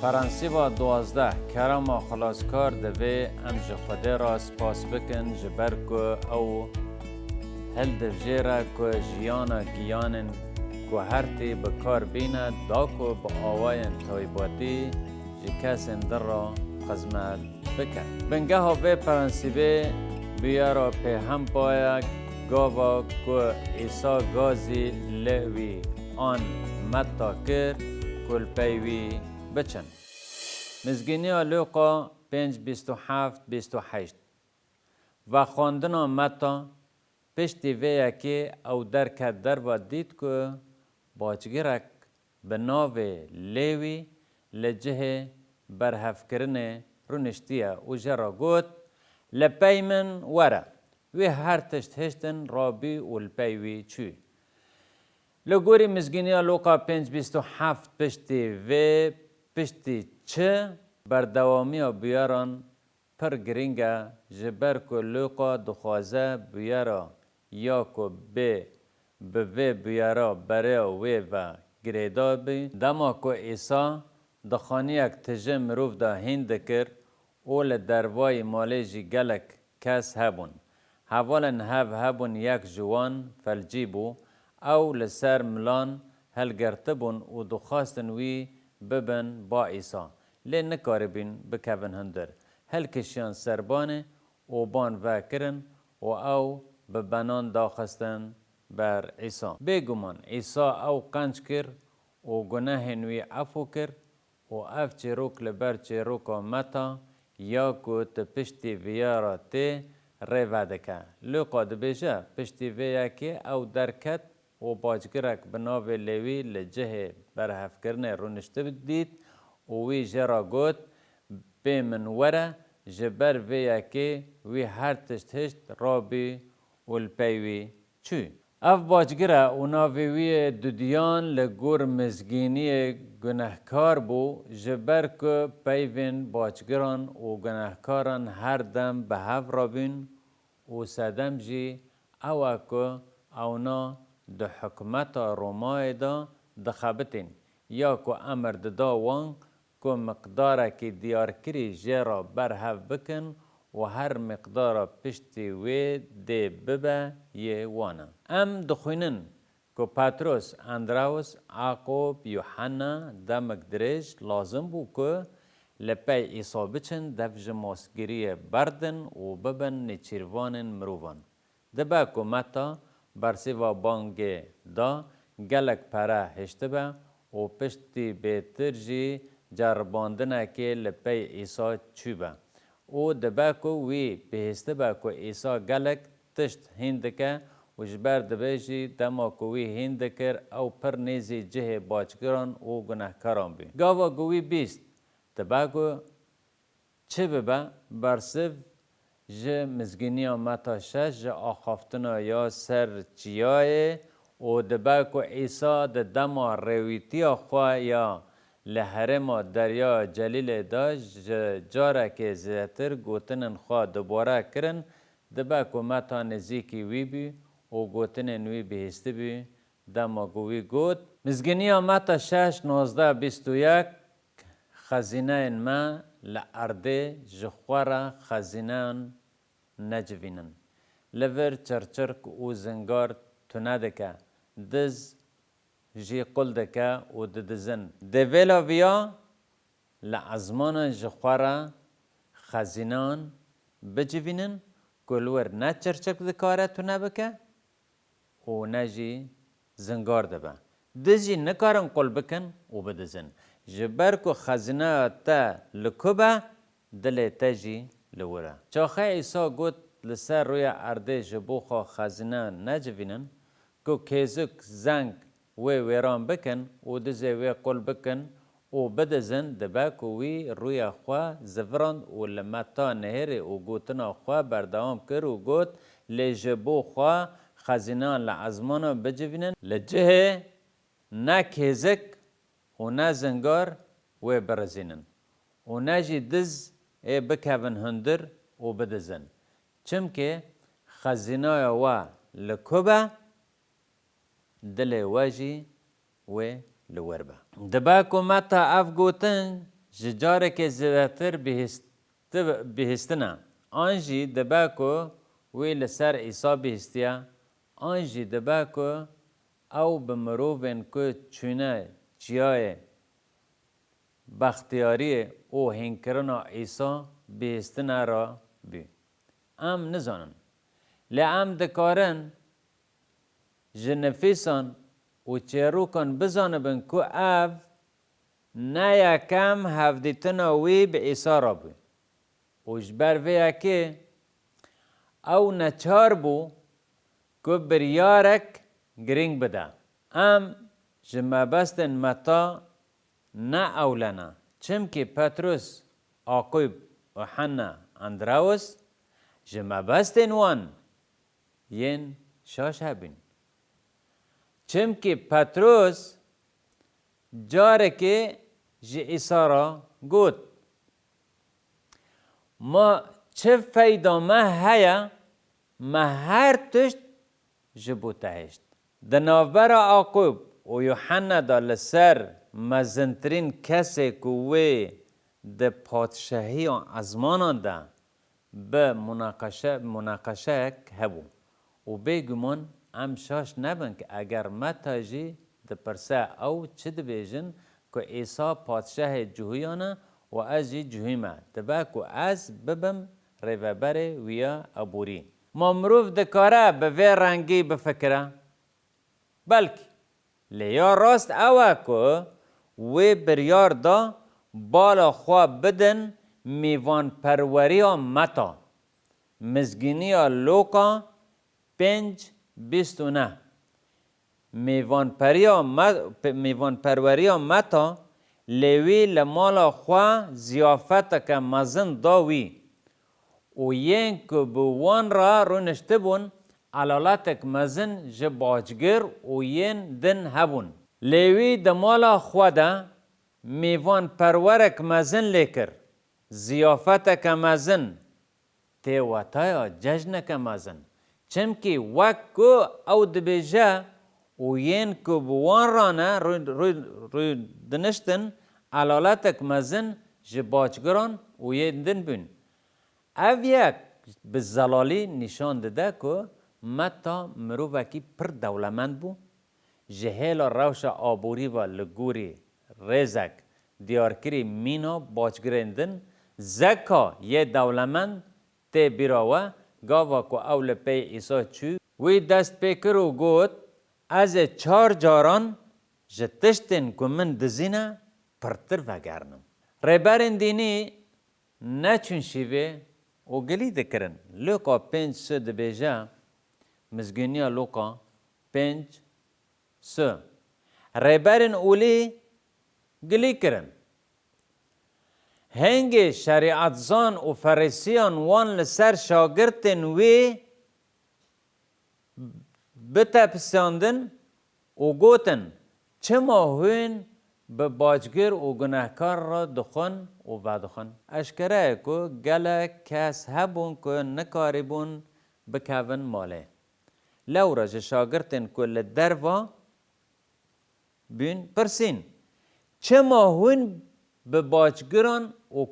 فرانسی و 12 کرما خلاصکار دوی ام جخوده را سپاس بکن جبر که او هل دفجیره که جیانا گیانن که هرتی بکار بینه دا که با آواین تایباتی جی کسین در را خزمت بکن. بنگه ها به فرانسی به بیارا په هم باید گاوا که ایسا گازی لوی آن متا کر کل پیوی بچن. مزگینی لوقا 5:27-28 و خواندن متا پشتی ویا که او درکت در و دید که باجگرک به ناو لیوی لجه برهف کرنه رونشتیه و جرا گوت لپی من وره وی هر تشت هشتن رابی و لپیوی چوی. لگوری مزگینی لوقا 5:27 پشتی و پشتی چه بردوامی بیاران پر گرینگه جبر که لوقا دخوازه بیارا یا که به بیارا برای وی و گریدا بی دما که ایسا دخانی یک تجه مروف دا هند کر اول دروای مالیجی گلک کس هبون حوالن هبون یک جوان فلجی بو او لسر ملان هل گرتبون و دخواستن وی ببن با ایسا لی نکاربین بکوین هندر هل کشیان سربانه و بان وکرن و او ببنان داخستن بر ایسا بگمان ایسا او قنج کر و گناه نوی افو کر و اف چروک لبر چروکا متا یا کو ته پشتی ویارا ته ریوادکه لوقا دبیجه پشتی ویا که او درکت و باجگرک بناو لیوی لجه برهف کرنه رونشته دید و وی جرا گوت به من وره جبر ویا که وی هر تشت هشت رابی و الپیوی چوی. اف باجگره اوناوی وی دودیان لگور مزگینی گناهکار بو جبر که پیوین باجگران و گناهکاران هر دم به هف رابین و سدم جی او که اونا ده حکمت رومای دا دخبتین یا که امر دا وان که مقداره که دیار کری جرا بر هف بکن و هر مقدار پشتی وی دی ببه یه وانا. ام دخوینن که پتروس، اندراوس، عاقوب، یوحنا دمک دریج لازم بو که لپی ایسا بچن دفج ماسگیری بردن و ببن نچیروان مروان. دبا که متا برسی و بانگ دا گلک پره هشته با و پشتی بیتر جی جرباندنه که لپی ایسا چی با. او دباکو وی بهسته باکو ایسا گلک تشت هندکه و جبر دبیجی دماکو وی هندکر او پر نیزی جه باچگران و گناهکاران بی. گاوا گوی بیست دباکو چه ببا برسف جه مزگینیا متا شش جه آخافتنا یا سر چیای و دباکو ایسا دما رویتی خواه یا لحرم دریا جلیل داش جاره که زیتر گوتنن خواه دوباره کرن دبا که متا نزیکی وی بی و گوتنن وی بهسته بی دما گوی گوت مزگینی متا 6:19-21 خزینه ما لارده جخواره خزینه نجوینن لور چرچرک و زنگار تندکه دز جی قل دکه و ددزن دویلا ویا لعزمان جخواره خزینان بجوینن کلور نه چرچک دکاره تو نبکه و نجی زنگار دبه دزی نکارن قل بکن و بدزن جبر کو خزینه تا لکوبه دل تجی لوره چاخه ایسا گوت لسر روی ارده جبوخا خزینه نجوینن کو کیزک زنگ وی ویران بکن و دزی وی قل بکن و بدزن دباک وی روی خواه زفران و لمتا نهر و گوتنا خواه بردوام کر و گوت لجبو خواه خزینان لعزمان بجوینن لجه نه کیزک و نه زنگار وی برزینن و نجی دز ای بکوین هندر و بدزن چمکه خزینای و لکوبه دل واجی و لوربه دباکو متا اف گوتن جاره که زیادتر بهستنه آنجی دبا کو وی لسر عیسی بهستیا آنجی دبا کو او بمروفن که چونه چیای بختیاری او هنکرنا عیسی بهستنه را بی ام نزانن لعم دکارن جنفیسان و چیروکان بزانبن که او نه یکم هفدیتنا وی به عیسی را بی و جبر ویا که او نچار بو که بریارک گرینگ بده ام جمع بستن متا نه اولنا چم که پتروس آقوب و حنا اندراوس جمع بستن وان ین شاش هبین چم که پتروس جاره که جی عیسی را گوت ما چه فایده ما هیا ما هر تشت جبو تهشت دنابر آقوب و یوحنا دا لسر مزنترین کسی کوه ده پادشاهی ازمانان ده به مناقشه هبو و بگمان ام شاش نبن که اگر ما تاجی ده پرسه او چه ده بیجن که عیسی پادشاه جهویانه و از جهویمه دبا که از ببم ریوبر ویا ابوری ما مروف دکاره به وی رنگی بفکره بلکه لیا راست اوه که وی بریار دا بالا خواه بدن میوان پروری متا مزگینی لوکا 5:29 میوان پروری متا لیوی لمالا خواه زیافت که مزن داوی و ین که بوان را رونشته بون علالتک مزن جباجگر و ین دن هبون لیوی دمالا خواده میوان پرورک مزن لیکر زیافتک مزن تیواتایا ججنک مزن چمکی وکو او دبیجه و ین که بوان رانه روی دنشتن علالتک مزن جباجگران و ین دن بین او یک به زلالی نشان داده که متا مروفکی پر دولمند بو جهیل روش آبوری و لگوری ریزک دیارکری مینا باجگرندن زکا یه دولمند تی بیراوه گاوا که اول پی ایسا چو وی دست پیکر و گوت از 4 جاران جتشتن که من دزینه پرتر وگرنم ریبرین دینی نچون شیوه و گلی دکرن لوکا 5:3 دبیجه مزگینیا لوکا 5:3 ریبرین اولی گلی کرن هنگ شریعت زان و فریسیان وان لسر شاگرتن وی بتپساندن و گوتن چه ماهوین به باجگر و گناهکار را دخون و بدخون اشکره که گله کس هبون که نکاری بون بکون ماله لورا جه شاگرتن که لدروا بین پرسین چه ماهوین به باجگران و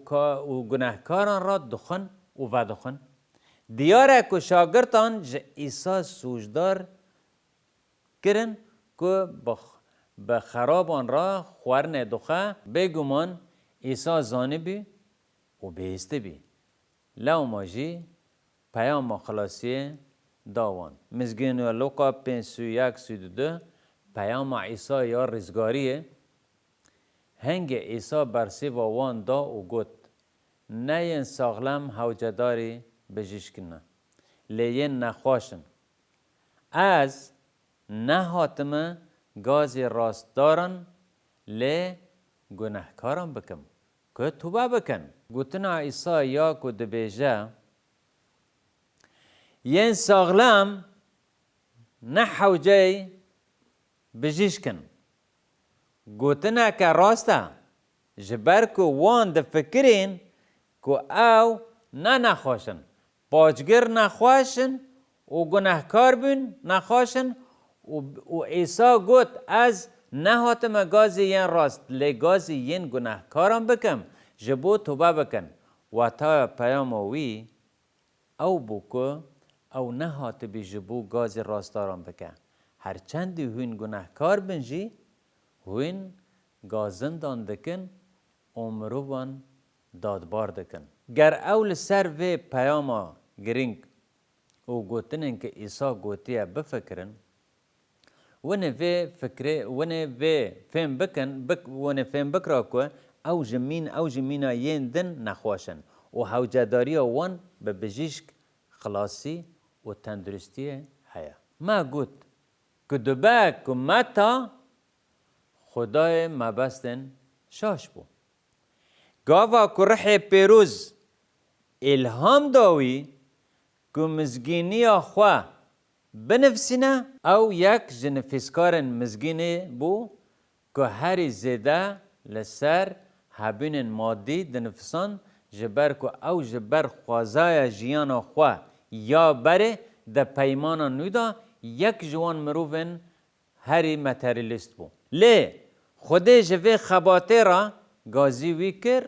گناهکاران را دخون و بدخون دیاره که شاگرتان جه عیسی سوجدار کرن که به خرابان را خورن دخه بگمان عیسی زانی بی و بیسته بی لو ماجی پیام خلاصی داوان مزگین و لوکا 5:1-2 پیام عیسی یا رزگاریه هنگ عیسی برسی و وان دا و گوت نه ین ساغلم حوجداری بجیش کنه لیین نخواشن از نه حاتمه گازی راست دارن لی گناهکاران بکم که توبه بکن گوتنا عیسی یا که دبیجه ین ساغلم نه حوجه بجیش کن گوتنا که راسته جبر که وان ده فکرین که او نه نخواشن باجگر نخواشن و گناهکار بین نخواشن و عیسی گوت از نه هاتم گازی ین راست لی گازی ین گناهکارم بکم جبو توبه بکن و تا پیام وی او بوکو او نهات بی جبو گاز راستاران بکن هرچندی هون گناهکار بنجی هون گازندان دکن عمروان دادبار دکن گر اول سر و پیاما گرینگ او گوتنن که عیسی گوتیه بفکرن ونه و فکره ونه و فهم بکن ونه فهم بکرا که او جمینا یندن نخواشن و حوجداری وان به بجیشک خلاصی و تندرستی هیا ما گوت که دبه که متا خدای مبستن شاش بو گاوا که رح پیروز الهام داوی که مزگینی خواه بنفسینا او یک جنفسکارن مزگینی بو که هری زیده لسر هبین مادی دنفسان جبر که او جبر خوازای جیان خواه یا بره ده پیمانا نودا یک جوان مروفن هری متریلیست بو لی خودی جوی خباته را گازی وی کر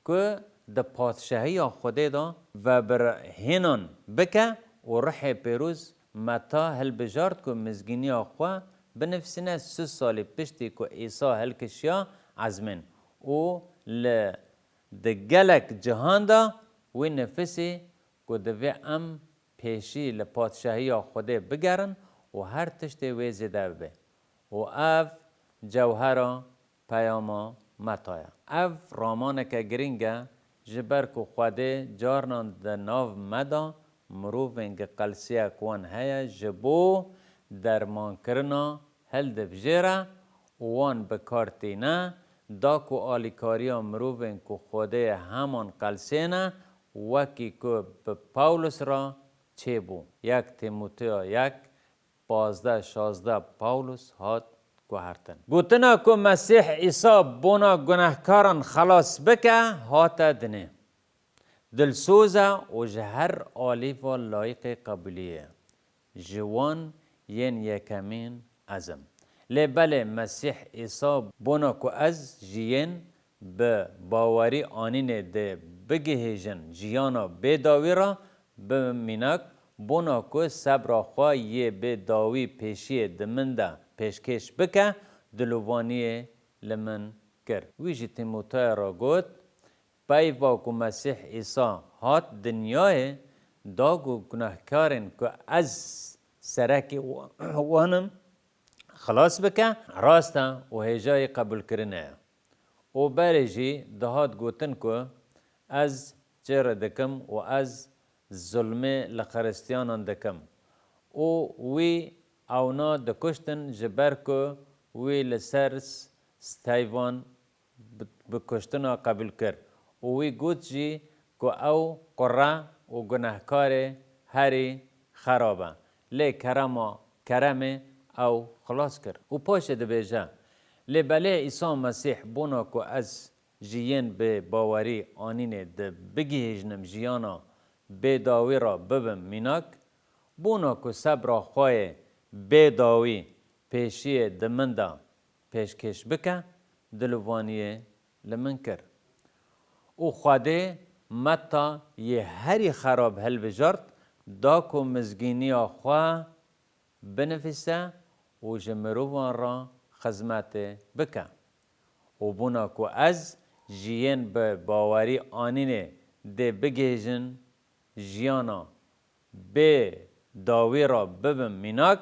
که ده پادشاهی خودی دا و بر هنان بکه و روح پیروز متا هل بجارد که مزگینی آخوا بنفسینه 3 سال پشتی که عیسی هل کشیا عزمن و ده گلک جهان دا و نفسی که دوی ام پیشی لپادشاهی خودی بگرن و هر تشتی وی زیده ببه و اف جوهر پیاما متایا اف رامان که گرینگه جبر که خودی جارنان ده ناو مدا مروفنگ قلسیه کوان هیا جبو درمان کرنا هل دفجیره وان بکارتینه دا کو آلیکاریا مروفنگ که خودی همان قلسینه وکی که به پاولوس را چه بو یک تیموتیا 1:15-16 پاولوس هات گوهرتن گوتنا که مسیح عیسی بونا گناهکاران خلاص بکه هات دنه دلسوزه و جهر آلیف و لایق قبولیه جوان ین یکمین ازم لی بله مسیح عیسی بونا که از جین به باوری آنین ده بگهیجن جیانا بداوی را بمینک بونا که صبر خواه یه بداوی پیشی دمنده پیشکش بکه دلوانی لمن کرد ویجی تیموتای را گوت پیوا که مسیح عیسی هات دنیای داگو گناهکارن که از سرک وانم خلاص بکه راستا و هجای قبول کرنه و برجی دهات گوتن که از چر دکم و از ظلم لخرستیانان دکم و وی اونا دکشتن جبر که وی لسر ستایوان بکشتنا قبول کرد و وی گوت جی که او قرآن و گناهکار هری خرابه لی کرم او خلاص کرد و پاش دبیجه لی بله عیسی مسیح بونا که از جیین به باوری آنین ده بگیجنم جیانا بداوی را ببم میناک بونا که صبر خواه بداوی پیشی دمنده پیشکش بکه دلوانی لمن کر او خواده متا یه هری خراب هل بجارد دا که مزگینی خواه بنفسه و جمروان را خدمت بکه و بونا که از جیین به باوری آنینه ده بگیجن جیانا به داوی را ببم میناک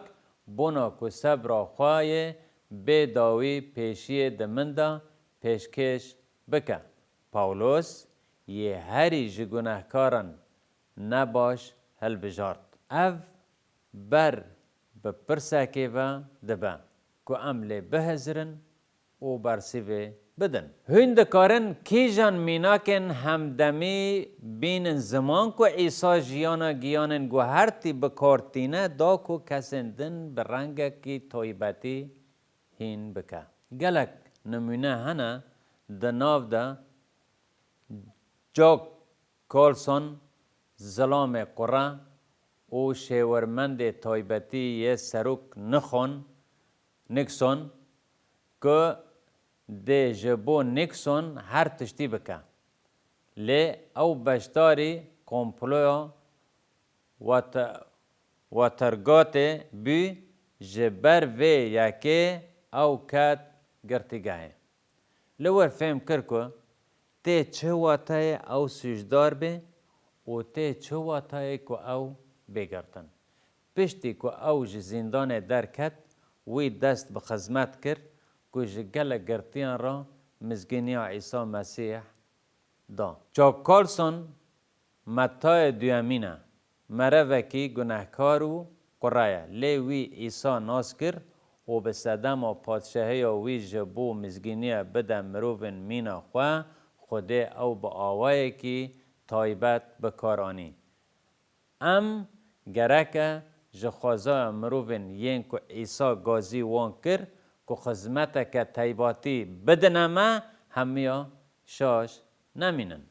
بونا که صبر خواه به داوی پیشی دمنده پیشکش بکه پاولوس یه هری جگناهکارن نباش هل بجارد اف بر بپرساکی و دبه که عمل بهزرن و برسیوه بدن هند کارن کیجان میناکن همدمی بین زمان که عیسی جیانا گیانن گوهرتی بکارتینه دا که کسندن برنگه کی طایبتی هین بکه گلک نمونه هنه دناو ده جاک کالسون ظلام قرآن او شیورمند طایبتی یه سروک نیکسون که ده جبو نیکسون هر تشتی بکه لی او بشداری کمپلویا واترگات بی جبر وی یکی او کت گرتگاه. لور فهم کرکو تی چه واتای او سجدار به و تی چه واتای که او بگرتن. پشتی که او زندان درکت وی دست به خدمت کرد که جگل گرتیان را مزگینی عیسی مسیح دا. جاک کارلسون متای دویمینه مروکی گناهکار و قرایه لی وی عیسی ناز کرد و به صدم و پادشاهی وی جبو مزگینی بده مروون مینا خواه خوده او با آوائه کی تایبت بکارانی. ام گرکه جخوازا مروون ین که عیسی گازی وان کرد که خدمت که تایباتی بدنما همیا شاش نمینن.